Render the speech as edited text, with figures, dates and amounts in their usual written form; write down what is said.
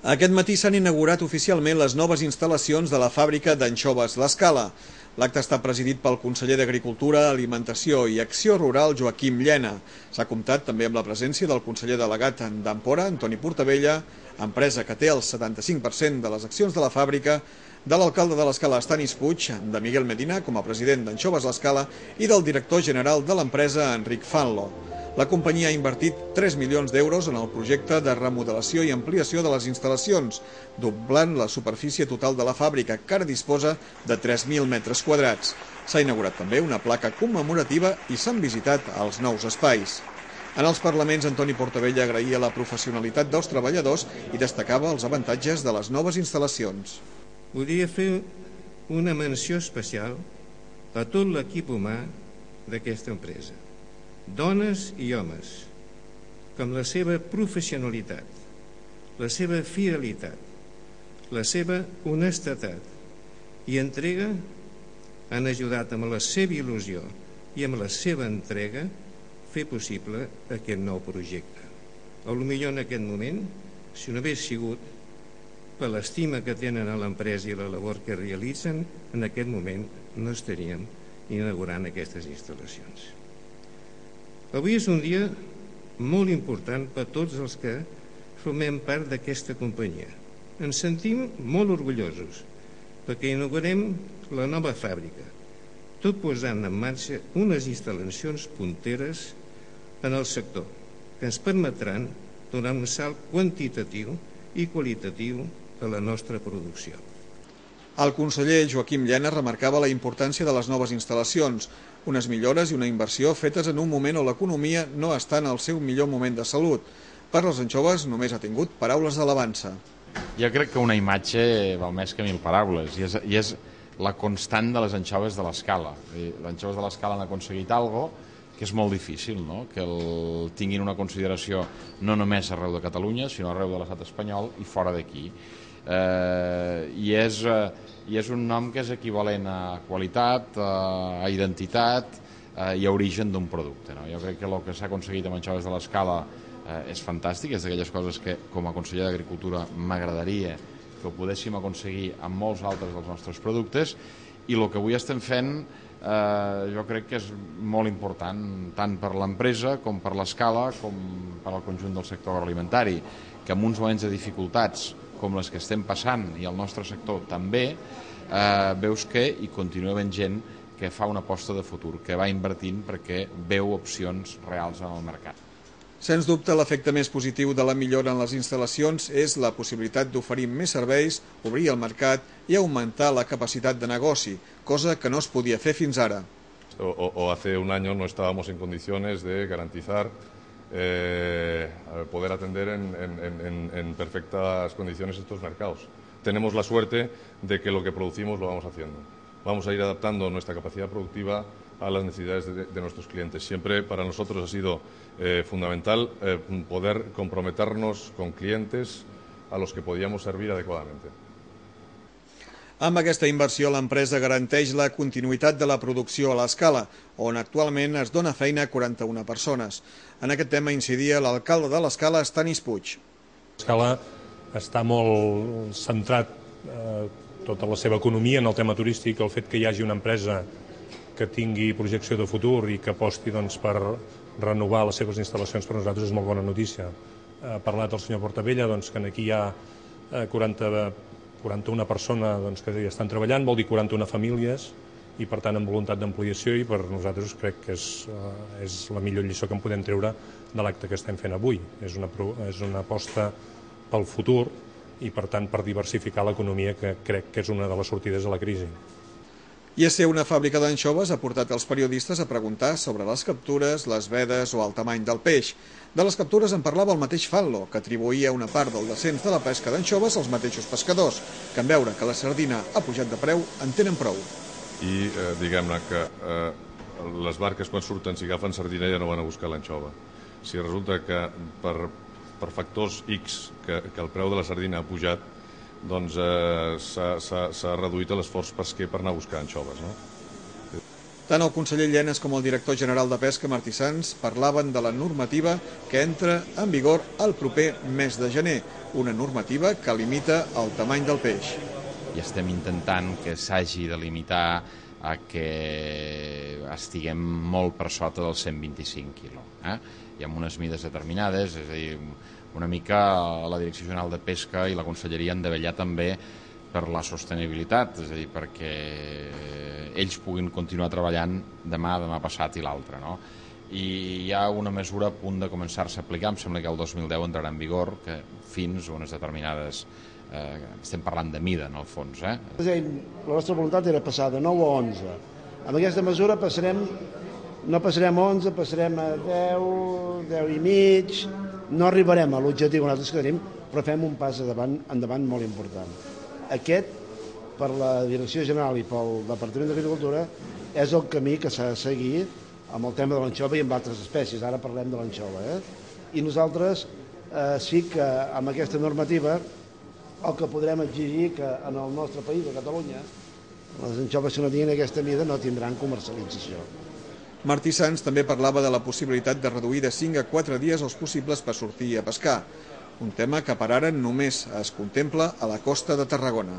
Aquest matí s'han inaugurat oficialment les noves instal·lacions de la fàbrica d'anxoves L'Escala. L'acte està presidit pel conseller d'Agricultura, Alimentació i Acció Rural, Joaquim Llena. S'ha comptat també amb la presència del conseller delegat d'Empora, Antoni Portabella, empresa que té el 75% de les accions de la fàbrica, de l'alcalde de l'Escala, Stanis Puig, de Miguel Medina, com a president d'Anxoves L'Escala, i del director general de l'empresa, Enric Fanlo. La companyia ha invertit 3 milions d'euros en el projecte de remodelació i ampliació de les instal·lacions, doblant la superfície total de la fàbrica, que ara disposa de 3.000 metres quadrats. S'ha inaugurat també una placa commemorativa i s'han visitat els nous espais. En els parlaments, Antoni Portabella agraïa la professionalitat dels treballadors i destacava els avantatges de les noves instal·lacions. Voldria fer una menció especial a tot l'equip humà d'aquesta empresa. Dones i homes, que amb la seva professionalitat, la seva fidelitat, la seva honestedat i entrega han ajudat amb la seva il·lusió i amb la seva entrega fer possible aquest nou projecte. Potser en aquest moment, si no hagués sigut per l'estima que tenen a l'empresa i la labor que realitzen, en aquest moment no estaríem inaugurant aquestes instal·lacions. Avui és un dia molt important per tots els que formem part d'aquesta companyia. Ens sentim molt orgullosos perquè inaugurem la nova fàbrica, tot posant en marxa unes instal·lacions punteres en el sector que ens permetran donar un salt quantitatiu i qualitatiu a la nostra producció. El conseller Joaquim Llena remarcava la importància de les noves instal·lacions, unes millores i una inversió fetes en un moment on l'economia no està en el seu millor moment de salut. Per les anxoves només ha tingut paraules d'alabança. Jo crec que una imatge val més que 1000 paraules, i és la constant de les anxoves de l'Escala. Les anxoves de l'Escala han aconseguit alguna cosa que és molt difícil, no? Que el tinguin una consideració no només arreu de Catalunya, sinó arreu de l'estat espanyol i fora d'aquí. I és un nom que és equivalent a qualitat, a identitat i a origen d'un producte. Jo crec que el que s'ha aconseguit amb anxoves de l'Escala és fantàstic, és d'aquelles coses que com a conseller d'Agricultura m'agradaria que ho podéssim aconseguir amb molts altres dels nostres productes, i el que avui estem fent jo crec que és molt important tant per l'empresa com per l'Escala com per al conjunt del sector agroalimentari, que en uns moments de dificultats com les que estem passant, i el nostre sector també, veus que hi continua havent gent que fa una aposta de futur, que va invertint perquè veu opcions reals en el mercat. Sens dubte, l'efecte més positiu de la millora en les instal·lacions és la possibilitat d'oferir més serveis, obrir el mercat i augmentar la capacitat de negoci, cosa que no es podia fer fins ara. O hace un año no estábamos en condiciones de garantizar poder atender en perfectas condiciones estos mercados. Tenemos la suerte de que lo que producimos lo vamos haciendo. Vamos a ir adaptando nuestra capacidad productiva a las necesidades de nuestros clientes. Siempre para nosotros ha sido fundamental poder comprometernos con clientes a los que podíamos servir adecuadamente. Amb aquesta inversió, l'empresa garanteix la continuïtat de la producció a l'Escala, on actualment es dona feina a 41 persones. En aquest tema incidia l'alcalde de l'Escala, Stanis Puig. L'Escala està molt centrat tota la seva economia en el tema turístic. El fet que hi hagi una empresa que tingui projecció de futur i que aposti per renovar les seves instal·lacions per nosaltres és molt bona notícia. Ha parlat el senyor Portabella que aquí hi ha 41 persones que hi estan treballant, vol dir 41 famílies, i per tant amb voluntat d'ampliació, i per nosaltres crec que és la millor lliçó que en podem treure de l'acte que estem fent avui. És una aposta pel futur i per tant per diversificar l'economia, que crec que és una de les sortides a la crisi. I a ser una fàbrica d'anxoves ha portat els periodistes a preguntar sobre les captures, les vedes o el tamany del peix. De les captures en parlava el mateix Fanlo, que atribuïa una part del descens de la pesca d'anxoves als mateixos pescadors, que en veure que la sardina ha pujat de preu en tenen prou. I diguem-ne que les barques quan surten, si agafen sardina ja no van a buscar l'anxova. Si resulta que per factors X que el preu de la sardina ha pujat, doncs s'ha reduït l'esforç pesquer per anar a buscar anxoves, no? Tant el conseller Llenas com el director general de Pesca, Martí Sans, parlaven de la normativa que entra en vigor el proper mes de gener, una normativa que limita el tamany del peix. I estem intentant que s'hagi de limitar a que estiguem molt per sota dels 125 quilos. I amb unes mides determinades, és a dir, una mica la Direcció General de Pesca i la Conselleria han de vetllar també per la sostenibilitat, és a dir, perquè ells puguin continuar treballant demà passat i l'altre, no? I hi ha una mesura a punt de començar-se a aplicar, em sembla que el 2010 entrarà en vigor, que fins unes determinades, estem parlant de mida en el fons. La nostra voluntat era passar de 9 a 11. Amb aquesta mesura no passarem a 11, passarem a 10, 10 i mig, no arribarem a l'objectiu que nosaltres tenim, però fem un pas endavant molt important. Aquest, per la Direcció General i pel Departament d'Agricultura, és el camí que s'ha de seguir amb el tema de l'anxova i amb altres espècies. Ara parlem de l'anxova. I nosaltres sí que amb aquesta normativa el que podrem exigir que en el nostre país, a Catalunya, les anxoves que no tinguin aquesta mida no tindran comercialització. Martí Sans també parlava de la possibilitat de reduir de 5 a 4 dies els possibles per sortir a pescar, un tema que per ara només es contempla a la costa de Tarragona.